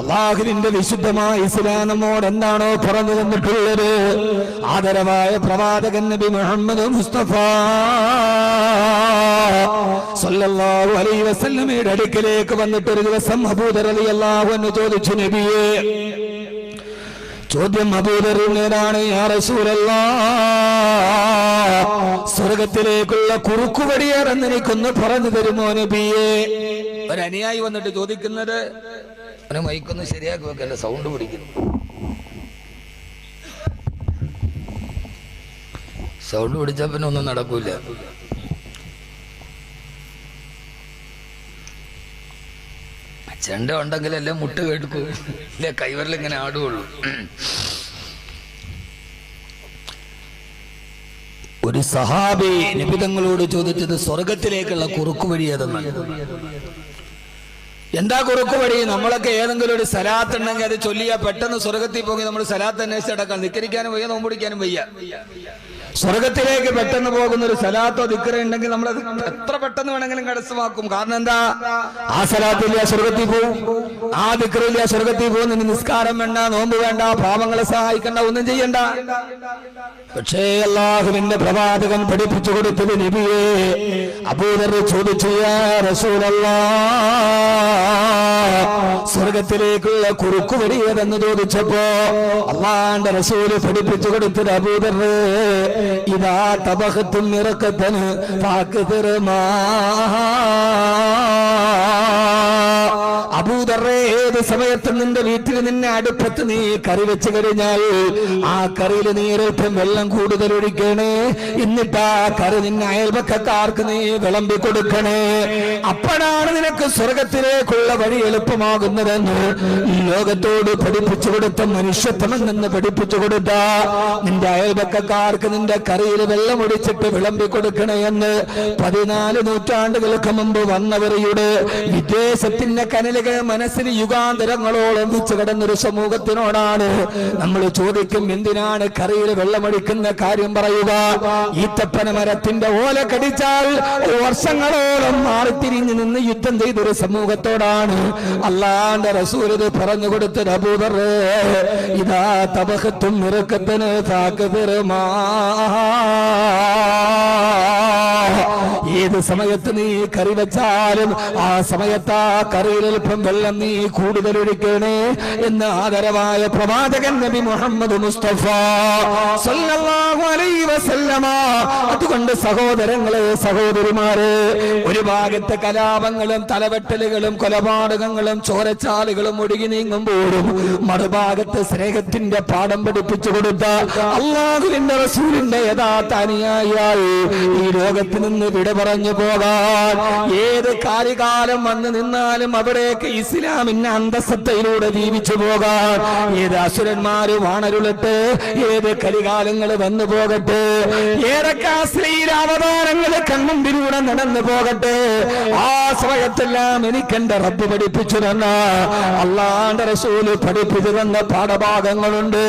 അള്ളാഹുവിന്റെ വിശുദ്ധമായ ഇസ്ലാം നമ്മോട് എന്താണോ പറഞ്ഞു തന്നിട്ടുള്ളത്? ആദരവായ പ്രവാചകൻ നബി മുഹമ്മദ് മുസ്തഫ സല്ലല്ലാഹു അലൈഹി വസല്ലമയുടെ അടുക്കലേക്ക് വന്നിട്ട് ഒരു ദിവസം അബൂദർ റളിയല്ലാഹു അൻഹു ചോദിച്ചു, നബിയേ, ചോദ്യം അബൂദറിനേതാണ്, യാ റസൂലല്ലാഹ്, സ്വർഗത്തിലേക്കുള്ള കുറുക്കുവഴിയാണെന്ന് എനിക്കൊന്ന് പറഞ്ഞു തരുമോ നബിയേ? ഒരു അനുയായി വന്നിട്ട് ചോദിക്കുന്നത്, അവനെ മൈക്കൊന്ന് ശരിയാക്കി വെക്കല്ല, സൗണ്ട് പിടിക്കുന്നു. സൗണ്ട് പിടിച്ചാൽ പിന്നെ ഒന്നും നടക്കൂല. ചെണ്ട ഉണ്ടെങ്കിലല്ലേ മുട്ട് കേൾക്കൂ, ഇല്ലേ കൈവരലിങ്ങനെ ആടുകയുള്ളൂ. ഒരു സഹാബി നബി തങ്ങളോട് ചോദിച്ചത് സ്വർഗത്തിലേക്കുള്ള കുറുക്കുവഴി ഏതെന്നാണ്. എന്താ കുറുക്കുവഴി? നമ്മളൊക്കെ ഏതെങ്കിലും ഒരു സലാത്ത് ഉണ്ടെങ്കിൽ അത് ചൊല്ലിയാ പെട്ടെന്ന് സ്വർഗത്തിൽ പോയി നമ്മൾ സലാത്ത് അന്വേഷിച്ചടക്കാം. നിക്കരിക്കാനും വയ്യ, നോമ്പുടിക്കാനും വയ്യ. സ്വർഗത്തിലേക്ക് പെട്ടെന്ന് പോകുന്ന ഒരു സലാത്തോ ദിക്റോ ഉണ്ടെങ്കിൽ നമ്മളത് എത്ര പെട്ടെന്ന് വേണമെങ്കിലും കരസ്ഥമാക്കും. കാരണം എന്താ? ആ സലാത്തില്ല സ്വർഗത്തിൽ പോവും, ആ ദിക്റില്ല സ്വർഗത്തിൽ പോകും. നിസ്കാരം വേണ്ട, നോമ്പ് വേണ്ട, പാവങ്ങളെ സഹായിക്കണ്ട, ഒന്നും ചെയ്യണ്ട. പക്ഷേ അല്ലാഹുവിന്റെ പ്രവാചകൻ പഠിപ്പിച്ചു കൊടുത്തത് നബിയെ, അബൂദർ ചോദിച്ചു, യാ റസൂലല്ലാഹ്, സ്വർഗത്തിലേക്കുള്ള കുറുക്കുവഴി ഏതെന്ന് ചോദിച്ചപ്പോ അല്ലാഹുവിന്റെ റസൂല് പഠിപ്പിച്ചു കൊടുത്തത്, അബൂദർ, ഇതാ തബഖത്തും മിറഖതൻ ഫാക്തിർ മാ. അബൂദറേ, ഏത് സമയത്തും നിന്റെ വീട്ടിൽ നിന്നെ അടുപ്പത്ത് നീ കറി വെച്ച് കഴിഞ്ഞാൽ ആ കറിയിൽ നീ ഒരൽപ്പം വെള്ളം കൂടുതൽ ഒഴിക്കണേ. എന്നിട്ട് ആ കറി നിന്നെ അയൽപക്കക്കാർക്ക് നീ വിളമ്പി കൊടുക്കണേ. അപ്പോഴാണ് നിനക്ക് സ്വർഗത്തിലേക്കുള്ള വഴി എളുപ്പമാകുന്നതെന്ന് ഈ ലോകത്തോട് പഠിപ്പിച്ചു കൊടുത്ത മനുഷ്യത്വമെന്ന് പഠിപ്പിച്ചു കൊടുത്ത നിന്റെ അയൽപക്കക്കാർക്ക് നിന്റെ കറിയിൽ വെള്ളം ഒഴിച്ചിട്ട് വിളമ്പി കൊടുക്കണേ എന്ന് 14 നൂറ്റാണ്ടുകൾക്ക് മുമ്പ് വന്നവരുടെ വിദേശത്തിന്റെ കനലുകൾ മനസ്സിന് യുഗാന്തരങ്ങളോളം വെച്ച് കിടന്നൊരു സമൂഹത്തിനോടാണ് നമ്മൾ ചോദിക്കും, എന്തിനാണ് കറിയിൽ വെള്ളമൊഴിക്കുന്ന കാര്യം പറയുക? ഈത്തപ്പന മരത്തിന്റെ ഓല കടിച്ചാൽ വർഷങ്ങളോളം മാറിത്തിരിഞ്ഞു നിന്ന് യുദ്ധം ചെയ്തൊരു സമൂഹത്തോടാണ് അല്ലാഹുവിന്റെ റസൂൽ ഇത് പറഞ്ഞു കൊടുത്തത്. അബൂദർ, ഇതാ തബഖത്തും മിറഖതൻ ഫാക്തിർ മാ. ഏത് സമയത്ത് നീ കറി വെച്ചാലും ആ സമയത്ത് ആ കറിയിൽ അല്പം വെള്ളം നീ കൂടുതൽ ഒഴിക്കണേ എന്ന് ആദരവായ പ്രവാചകൻ നബി മുഹമ്മദ് മുസ്തഫ സല്ലല്ലാഹു അലൈഹി വസല്ലമ. അതുകൊണ്ട് സഹോദരങ്ങളെ, സഹോദരിമാരെ, ഒരു ഭാഗത്ത് കലാപങ്ങളും തലവെട്ടലുകളും കൊലപാതകങ്ങളും ചോരച്ചാലുകളും ഒഴുകി നീങ്ങുമ്പോഴും മറുഭാഗത്ത് സ്നേഹത്തിന്റെ പാഠം പഠിപ്പിച്ചു കൊടുത്ത അല്ലാഹുവിന്റെ റസൂലിന്റെ യഥാർത്ഥ അനുയായിയായി ഈ ലോകത്ത് നിന്ന് വിട പറഞ്ഞു പോകാൻ ഏത് കാര്യകാലം വന്ന് നിന്നാലും അവിടേക്ക് ഇസ്ലാമിന്റെ അന്തസത്തയിലൂടെ ജീവിച്ചു പോകാൻ ഏത് അസുരന്മാര് വാണരുളട്ടെ, ഏത് കലികാലങ്ങൾ വന്നു പോകട്ടെ, ഏതൊക്കെ അശ്ലീലാവതാരങ്ങൾ കൺമുമ്പിലൂടെ നടന്നു പോകട്ടെ, ആ സമയത്തെല്ലാം എനിക്കെന്റെ റബ്ബ് പഠിപ്പിച്ചു തന്ന അല്ലാഹുവിന്റെ റസൂല് പഠിപ്പിച്ചു തന്ന പാഠഭാഗങ്ങളുണ്ട്.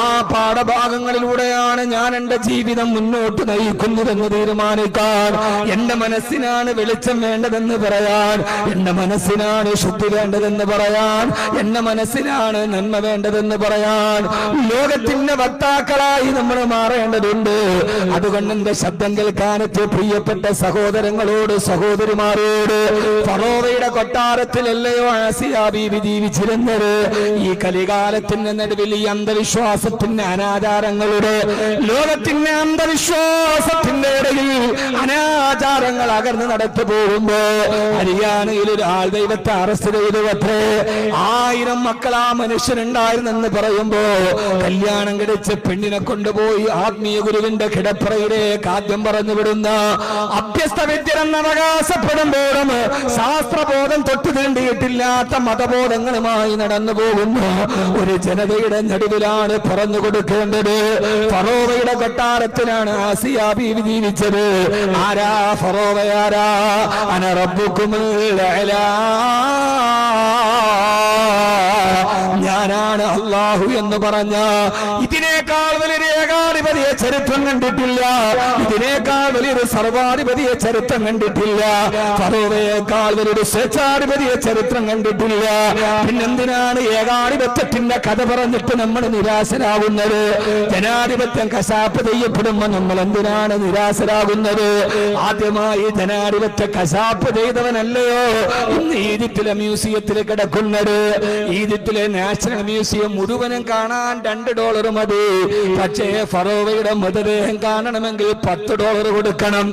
ആ പാഠഭാഗങ്ങളിലൂടെയാണ് ഞാൻ എന്റെ ജീവിതം മുന്നോട്ട് നയിക്കുന്നതെന്ന് തീരുമാനിക്കാൻ, എന്റെ മനസ്സിനാണ് വെളിച്ചം വേണ്ടതെന്ന് പറയാൻ, എന്റെ മനസ്സിനാണ് ശുദ്ധി വേണ്ടതെന്ന് പറയാൻ, എന്റെ മനസ്സിനാണ് നന്മ വേണ്ടതെന്ന് പറയാൻ ലോകത്തിന്റെ വക്താക്കളായി നമ്മൾ മാറേണ്ടതുണ്ട്. അതുകൊണ്ട് എന്റെ ശബ്ദം കേൾക്കാനെത്തിയ പ്രിയപ്പെട്ട സഹോദരങ്ങളോട്, സഹോദരിമാരോട്, ഫറോവയുടെ കൊട്ടാരത്തിലല്ലയോ ആസിയ ബീവി ജീവിച്ചിരുന്നത്? ഈ കലികാലത്തിന്റെ നടുവിൽ ഈ അന്ധവിശ്വാസത്തിന്റെ അനാചാരങ്ങളുടെ, ലോകത്തിന്റെ അന്ധവിശ്വാസത്തിന്റെ ഇടയിൽ അനാചാരങ്ങൾ അകർന്ന് നടത്തു പോകുമ്പോ ഹരിയാനയിൽ ഒരാൾ ദൈവത്തെ അറസ്റ്റ് ചെയ്തു അത്രേ. 1000 മക്കൾ ആ മനുഷ്യനുണ്ടായിരുന്നെന്ന് പറയുമ്പോ കല്യാണം കഴിച്ച പെണ്ണിനെ കൊണ്ടുപോയി ആത്മീയ ഗുരുവിന്റെ കിടപ്പറയിലേക്ക് ആദ്യം പറഞ്ഞു വിടുന്ന അഭ്യസ്ത വിദ്യരെന്ന് അവകാശപ്പെടുമ്പോഴും ശാസ്ത്രബോധം തൊട്ടു തീണ്ടിയിട്ടില്ലാത്ത മതബോധങ്ങളുമായി നടന്നു പോകുന്ന ഒരു ജനതയുടെ നടുവിലാണ് പറഞ്ഞു കൊടുക്കേണ്ടത്. ഫറോവയുടെ കൊട്ടാരത്തിലാണ് ആസിയ ബീവി ജീവിച്ചത്. ആരാ ഫറോവയാരാ? അന റബ്ബുക്കുമുൽ അഅ്ലാ, ഞാനാണ് അല്ലാഹ് അല്ലാഹു എന്ന് പറഞ്ഞ ഇതിനേക്കാൾ വലിയൊരു ഏകാധിപതിയെ ചരിത്രം കണ്ടിട്ടില്ല. ഇതിനേക്കാൾ വലിയൊരു സർവാധിപതിയെ ചരിത്രം കണ്ടിട്ടില്ല. ഫറോവയേക്കാൾ വലിയൊരു സ്വേച്ഛാധിപതിയെ ചരിത്രം കണ്ടിട്ടില്ല. പിന്നെന്തിനാണ് ഏകാധിപത്യത്തിന്റെ കഥ പറഞ്ഞിട്ട് നമ്മൾ നിരാശരാകുന്നത്? ജനാധിപത്യം കശാപ്പ് ചെയ്യപ്പെടുമ്പോ നമ്മൾ എന്തിനാണ് നിരാശരാകുന്നത്? ആദ്യമായി ജനാധിപത്യ കശാപ്പ് ചെയ്തവനല്ലയോ ഇന്ന് ഈജിപ്തിലെ മ്യൂസിയത്തിൽ കിടക്കുന്നത്? ഈജിപ്തിലെ നാഷണൽ മ്യൂസിയം മുഴുവനും കാണാൻ $2 മതി. പക്ഷേ ഫറോവയുടെ മൃതദേഹം കാണണമെങ്കിൽ $10 കൊടുക്കണം.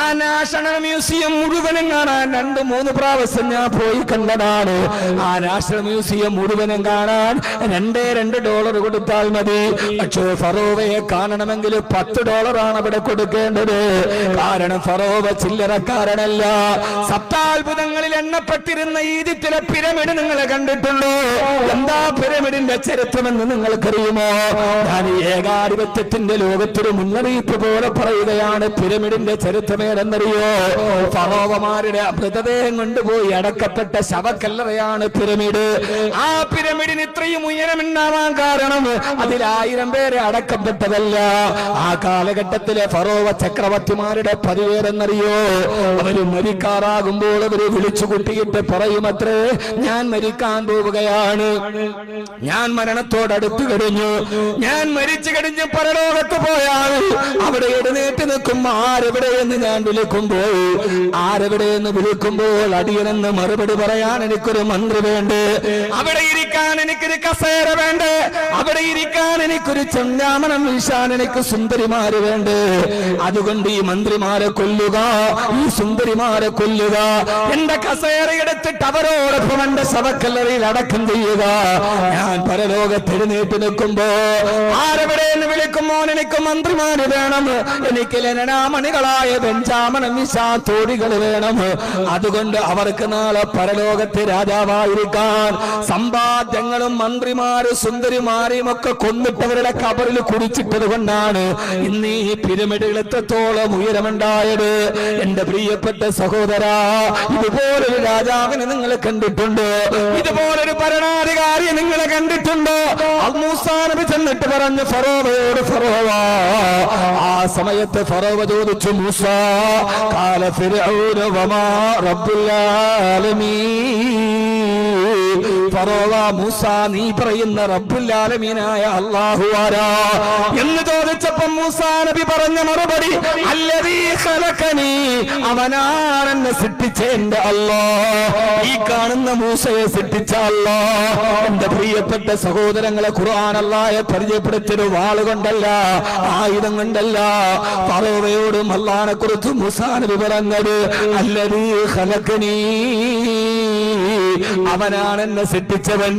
ആ നാഷണൽ മ്യൂസിയം മുഴുവനും കാണാൻ 2-3 പ്രാവശ്യം ഞാൻ പോയി കണ്ടതാണ്. ആ നാഷണൽ മ്യൂസിയം മുഴുവനും കാണാൻ $2 കൊടുത്താൽ മതി. പക്ഷേ ഫറോവയെ കാണണമെങ്കിൽ $10 അവിടെ കൊടുക്കേണ്ടത്. കാരണം ഫറോവ ചില്ലറക്കാരനല്ല. സപ്താത്ഭുതങ്ങളിൽ എണ്ണപ്പെട്ടിരുന്ന ഈജിപ്തിലെ പിരമിഡ് നിങ്ങൾ കണ്ടിട്ടുണ്ടോ? എന്താ പിരമിഡിന്റെ ചരിത്രമെന്ന് നിങ്ങൾക്കറിയുമോ? ഞാൻ ഏകാധിപത്യത്തിന്റെ ലോകത്തൊരു മുന്നറിയിപ്പ് പോലെ പറയുകയാണ്. പിരമിഡിന്റെ ചരിത്രമേതെന്നറിയോ? ഫറോവമാരുടെ മൃതദേഹം കൊണ്ടുപോയി അടക്കപ്പെട്ട ശവക്കല്ലറയാണ് പിരമിഡ്. ആ പിരമിഡിന് ഇത്രയും ഉയരമുണ്ടാവാൻ കാരണം അതിൽ 1000 പേരെ അടക്കപ്പെട്ടതല്ല. ആ കാലഘട്ടത്തിലെ ഫറോവ ചക്രവർത്തിമാരുടെ പതിവേരെന്നറിയോ? അവര് മരിക്കാറാകുമ്പോൾ അവര് വിളിച്ചു കൂട്ടിയിട്ട് പറയുമത്രേ, ഞാൻ മരിക്കാൻ പോവുകയാണ്, ഞാൻ മരണത്തോടടുത്തു കഴിഞ്ഞു, ഞാൻ മരിച്ചു കഴിഞ്ഞ് പരലോകത്ത് പോയാൽ അവിടെ എഴുന്നേറ്റ് നിൽക്കുമ്പോ ആരെവിടെയെന്ന് ഞാൻ വിളിക്കുമ്പോൾ, ആരെവിടെയെന്ന് വിളിക്കുമ്പോൾ അടിയനെന്ന് മറുപടി പറയാൻ എനിക്കൊരു മന്ത്രി വേണ്ടേ, അവിടെ ഇരിക്കാൻ എനിക്കൊരു കസേര വേണ്ടേ, അവിടെ ഇരിക്കാൻ എനിക്കൊരു ചന്ദാമണം വീശാൻ എനിക്ക് സുന്ദരിമാര് വേണ്ടേ. അതുകൊണ്ട് ഈ മന്ത്രിമാരെ കൊല്ലുക, ഈ സുന്ദരിമാരെ കൊല്ലുക, എന്റെ കസേര എടുത്തിട്ട് അവരോടൊപ്പം എന്റെ ശവക്കല്ലറയിൽ അടക്കം ചെയ്യുക. ഞാൻ പരലോകത്ത് എഴുന്നേറ്റ് നിൽക്കുമ്പോ ആരെവിടെയെന്ന് വിളിക്കുമ്പോൾ എനിക്ക് മന്ത്രിമാര് വേണം, എനിക്ക് ലനനാമണികളായ ബെഞ്ചാമനം വിശാത്തോടികൾ വേണം. അതുകൊണ്ട് അവർക്ക് നാളെ പരലോകത്ത് രാജാവായിരിക്കാൻ സമ്പാദ്യങ്ങളും മന്ത്രിമാരും സുന്ദരിമാരെയും ഒക്കെ കൊന്നിട്ടവരുടെ കബറിൽ കുടിച്ചിട്ടത് കൊണ്ടാണ് ഇന്ന് ഈ പിരമിഡുകൾ എത്രത്തോളം ഉയരമുണ്ടായത്. എന്റെ പ്രിയപ്പെട്ട സഹോദരാ, ഇതുപോലൊരു രാജാവിനെ നിങ്ങൾ കണ്ടിട്ടുണ്ടോ? ഇതുപോലൊരു ഭരണാധികാരിയെ നിങ്ങൾ കണ്ടിട്ടുണ്ടോ? മൂസാ നബി ചെന്നിട്ട് പറഞ്ഞു ഫറോവയോട്, ഫറോവ. ആ സമയത്ത് ഫറോവ ചോദിച്ചു, മൂസാ ഖാല ഫിർഔന വമാ റബ്ബുൽ ആലമീൻ. ഫറോവ, മൂസ നീ പറയുന്ന റബ്ബുൽ ആലമീനായ അല്ലാഹു ആരാ എന്ന് ചോദിച്ചപ്പോൾ മൂസാ നബി പറഞ്ഞ മറുപടി, അല്ലദീ ഖലഖനി, അവനാണ് എന്നെ സൃഷ്ടിച്ച എന്റെ അല്ലാഹ്. ഈ കാണുന്ന മൂസയെ സൃഷ്ടിച്ച അല്ലാഹ്. എന്റെ പ്രിയപ്പെട്ട സഹോദരങ്ങളെ, ഖുർആൻ അല്ലാഹയെ പരിചയപ്പെടുത്തിയൊരു വാളുകൊണ്ടല്ല, ആയുധം കൊണ്ടല്ല. ഫറോവയോടും അല്ലാഹനെ കുറിച്ച് മൂസാ നബി പറഞ്ഞത് അല്ലദീ ഖലഖനി, അവനാണ് എന്നെ സൃഷ്ടിച്ചവൻ,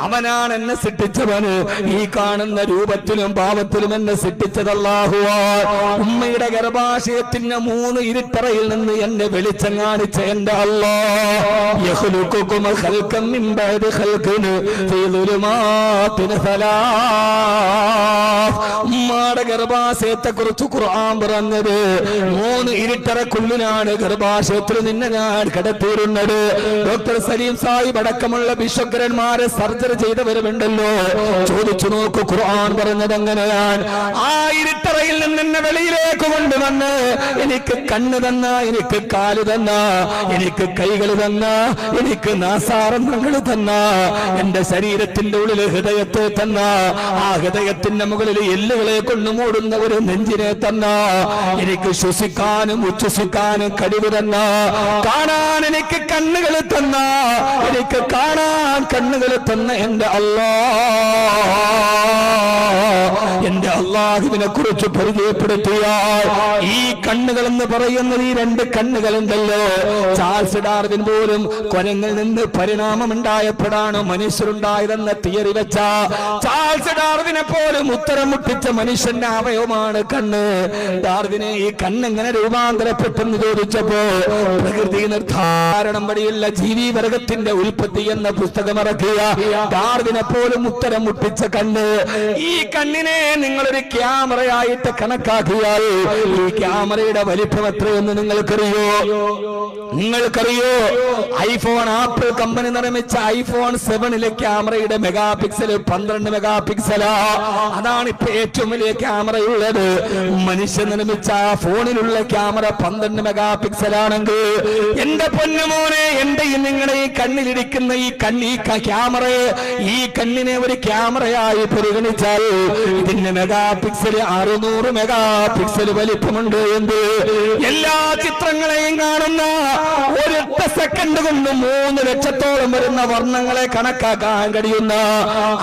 അവനാണ് എന്നെ സൃഷ്ടിച്ചവന്. ഈ കാണുന്ന രൂപത്തിലും ഭാവത്തിലും എന്നെ സൃഷ്ടിച്ചത് അല്ലാഹുവാണ്. ഉമ്മയുടെ ഗർഭാശയത്തിന്റെ 3 ഇരുട്ടറയിൽ നിന്ന് എന്നെ വെളിച്ചം കാണിച്ച എന്റെ അല്ലാഹ്. യഖ്ലുഖുകും ഖൽഖൻ മിൻ ബഅദി ഖൽഖിൻ ഫീ ദുലുമാതിൻ സലാസ്. ഉമ്മയുടെ ഗർഭാശയത്തെ കുറിച്ച് ഖുർആൻ പറഞ്ഞത് 3 ഇരുട്ടറക്കുള്ളിലാണ് ഗർഭാശയത്തിൽ നിന്നെ ഞാൻ കിടത്തിയിരുന്നത്. ഡോക്ടർ സലീം സാഹിബ് അടക്കമുള്ള വിശ്വഗ്രന്മാരെ സർജറി ചെയ്തവരുമുണ്ടല്ലോ. ചോദിച്ചു നോക്കൂ, ഖുർആൻ പറഞ്ഞത് എങ്ങനെയാണ്? ആ ഇരുട്ടറയിൽ നിന്ന് എന്നെ വെളിയിലേക്ക് കൊണ്ടുവന്ന് എനിക്ക് കണ്ണ് തന്ന, എനിക്ക് കാല് തന്ന, എനിക്ക് കൈകൾ തന്ന, എനിക്ക് നാസാരങ്ങൾ തന്ന, എന്റെ ശരീരത്തിന്റെ ഉള്ളിൽ ഹൃദയത്തെ തന്ന, ആ ഹൃദയത്തിന്റെ മുകളിൽ എല്ലുകളെ കൊണ്ട് മൂടുന്ന ഒരു നെഞ്ചിനെ തന്ന, എനിക്ക് ശ്വസിക്കാനും ഉച്ഛ്വസിക്കാനും കഴിവ് തന്ന, കാണാൻ എനിക്ക് കണ്ണുകൾ തന്ന, എനിക്ക് കാണാൻ കണ്ണുകൾ തന്ന എന്റെ അല്ലാഹ്. എന്റെ അല്ലാഹുവിനെ കുറിച്ച് പരിചയപ്പെടുത്തിയാൽ ഈ കണ്ണുകൾ എന്ന് പറയുന്നത്, ഈ 2 കണ്ണുകളുണ്ടല്ലോ, ചാൾസ് ഡാർവിൻ പോലും കുരങ്ങിൽ നിന്ന് പരിണാമമുണ്ടായപ്പോഴാണ് മനുഷ്യരുണ്ടായതെന്ന തിയറി വെച്ച ചാൾസ് ഡാർവിനെ പോലും ഉത്തരം മുട്ടിച്ച മനുഷ്യന്റെ അവയവമാണ് കണ്ണ്. ഡാർവിനെ ഈ കണ്ണെങ്ങനെ രൂപാന്തരപ്പെട്ടെന്ന് ചോദിച്ചപ്പോ പ്രകൃതി നിർദ്ധാരണം വഴിയുള്ള ജീവിവർഗത്തിന്റെ ഉൽപ്പത്തി എന്ന പുസ്തകത്തിൽ ലോകമിറക്കിയ ഡാർവിനെ പോലും ഉത്തരം മുട്ടിച്ച കണ്ണ്. ഈ കണ്ണിനെ നിങ്ങളൊരു ക്യാമറയായിട്ട് കണക്കാക്കിയാൽ ഈ ക്യാമറയുടെ വലിപ്പം എത്രയെന്ന് നിങ്ങൾക്കറിയോ? ഐഫോൺ ആപ്പിൾ കമ്പനി നിർമ്മിച്ച ഐഫോൺ 7 ക്യാമറയുടെ മെഗാ പിക്സൽ 12 മെഗാ പിക്സലാ. അതാണ് ഇപ്പൊ ഏറ്റവും വലിയ ക്യാമറയുള്ളത്. മനുഷ്യ നിർമ്മിച്ച ഫോണിലുള്ള ക്യാമറ 12 മെഗാ പിക്സലാണെങ്കിൽ എന്റെ പൊന്നുമോനെ, എന്റെ നിങ്ങളുടെ ഈ കണ്ണിലിരിക്കുന്ന ഈ ക്യാമറ, ഈ കണ്ണിനെ ഒരു ക്യാമറയായി പരിഗണിച്ചാൽ ഇതിന്റെ മെഗാ പിക്സൽ 600 മെഗാ പിക്സൽ വലിപ്പമുണ്ട്. എന്ത് എല്ലാ ചിത്രങ്ങളെയും കാണുന്ന ഒരൊറ്റ സെക്കൻഡ് കൊണ്ട് 3 ലക്ഷത്തോളം വരുന്ന വർണ്ണങ്ങളെ കണക്കാക്കാൻ കഴിയുന്ന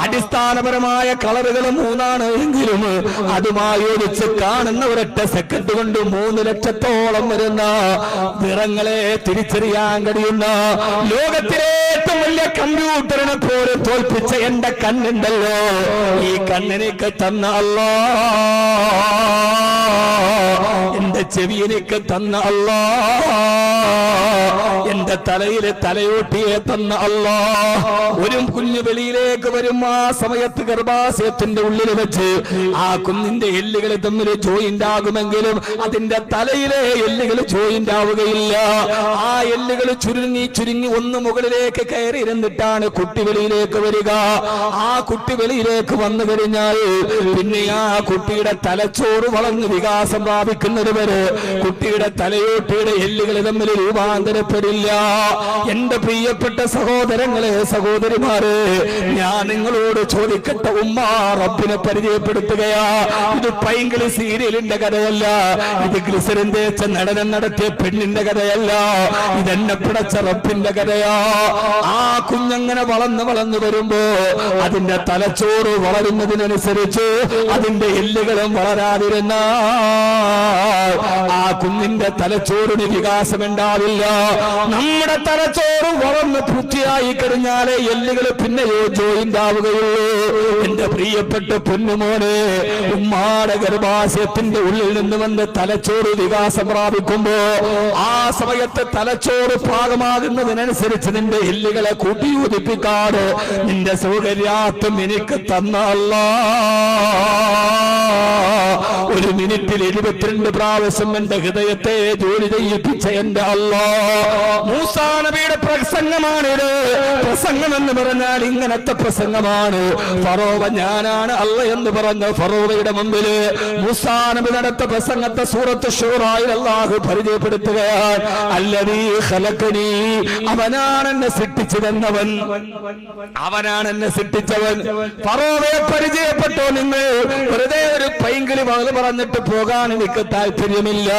അടിസ്ഥാനപരമായ കളറുകൾ 3 എങ്കിലും അതുമായി ഒഴിച്ച് കാണുന്ന ഒരൊറ്റ സെക്കൻഡ് കൊണ്ട് 3 ലക്ഷത്തോളം വരുന്ന നിറങ്ങളെ തിരിച്ചറിയാൻ കഴിയുന്ന ലോകത്തിലെ ഏറ്റവും വലിയ കമ്പ്യൂട്ടറിനെ പോലെ തോൽപ്പിച്ച എന്റെ കണ്ണുണ്ടല്ലോ, ഈ കണ്ണിനേക്ക് തന്ന അല്ലാഹ്, എന്റെ ചെവിയിലേക്ക് തന്ന അല്ലാഹ്, എന്റെ തലയിലെ തലയോട്ടിയെ തന്ന അല്ലാഹ്. ഒരു കുഞ്ഞു വെളിയിലേക്ക് വരും, ആ സമയത്ത് ഗർഭാശയത്തിന്റെ ഉള്ളിൽ വെച്ച് ആ കുഞ്ഞിന്റെ എല്ലുകൾ തമ്മിൽ ജോയിന്റ് ആകുമെങ്കിലും അതിന്റെ തലയിലെ എല്ലുകൾ ജോയിന്റ് ആവുകയില്ല. ആ എല്ലുകൾ ചുരുങ്ങി ഒന്ന് മുകളിലേക്ക് കയറി ഇരുന്നിട്ടാണ് കുട്ടി വെളിയിലേക്ക് വരിക. ആ കുട്ടി വെളിയിലേക്ക് വന്നു കഴിഞ്ഞാൽ പിന്നെ ആ കുട്ടിയുടെ തലച്ചോറ് വളർന്ന് വികാസം പ്രാപിക്കുന്നത് വരെ കുട്ടിയുടെ തലയോട്ടിയുടെ എല്ലുകൾ തമ്മിൽ രൂപാന്തരപ്പെടില്ല. എന്റെ പ്രിയപ്പെട്ട സഹോദരങ്ങളെ, സഹോദരിമാരെ, ഞാൻ നിങ്ങളോട് ചോദിക്കട്ടെ, ഉമ്മ റബ്ബിനെ പരിചയപ്പെടുത്തുകയാ. ഇത് പൈങ്കിളി സീരിയലിന്റെ കഥയല്ല, ഇത് ഗ്ലിസറിൻ തേച്ച നടനം നടത്തിയ പെണ്ണിന്റെ കഥയല്ല, ഇതെന്നെ പിടച്ച റബ്ബിന്റെ കഥയാ. ആ കുഞ്ഞങ്ങനെ വളർന്നു വരുമ്പോ അതിന്റെ തലച്ചോറ് വളരുന്നതിനനുസരിച്ച് അതിന്റെ എല്ലുകളും വളരാതിരുന്ന ആ കുഞ്ഞിന്റെ തലച്ചോറിന് വികാസം ഉണ്ടാവില്ല. നമ്മുടെ തലച്ചോറ് വളർന്ന് പൂർത്തിയായി കഴിഞ്ഞാലേ എല്ലുകൾ പിന്നെയോ ജോയിന്റ് ആവുകയുള്ളൂ. എന്റെ പ്രിയപ്പെട്ട പൊന്നുമോനെ, ഉമ്മാടെ ഗർഭാശയത്തിന്റെ ഉള്ളിൽ നിന്ന് വന്ന് തലച്ചോറ് വികാസം പ്രാപിക്കുമ്പോ ആ സമയത്ത് തലച്ചോറ് പാകമാകുന്നതിനനുസരിച്ച് നിന്റെ എല്ലുകളെ കൂട്ടിയോജിപ്പിക്കാട് നിന്റെ സൗകര്യാർത്ഥം എനിക്ക് തന്ന അല്ലാഹ്. ഒരു മിനിറ്റിൽ 72 പ്രാവശ്യം എന്റെ ഹൃദയത്തെ ജോലി ചെയ്യിപ്പിച്ച എന്റെ അല്ലാഹ്. മൂസാ നബിയുടെ പ്രസംഗമാണിത്. പ്രസംഗം എന്ന് പറഞ്ഞാൽ ഇങ്ങനത്തെ പ്രസംഗമാണ്. ഫറോവ ഞാനാണ് അല്ല എന്ന് പറഞ്ഞ ഫറോവയുടെ മുമ്പില് മൂസാ നബി നടത്ത പ്രസംഗത്തെ സൂറത്ത് ശൂറായിൽ അല്ലാഹു പരിചയപ്പെടുത്തുകയാണ്. അല്ലദീ ഖലഖനി, അവനാണ് എന്നെ സൃഷ്ടിച്ചതെന്നവൻ, അവനാണ് എന്നെ സൃഷ്ടിച്ചവൻ. ഫറോവയെ പരിചയപ്പെട്ടോ നിങ്ങൾ? വെറുതെ ഒരു പൈങ്കിളി പറഞ്ഞിട്ട് പോകാൻ എനിക്ക് താല്പര്യമില്ല.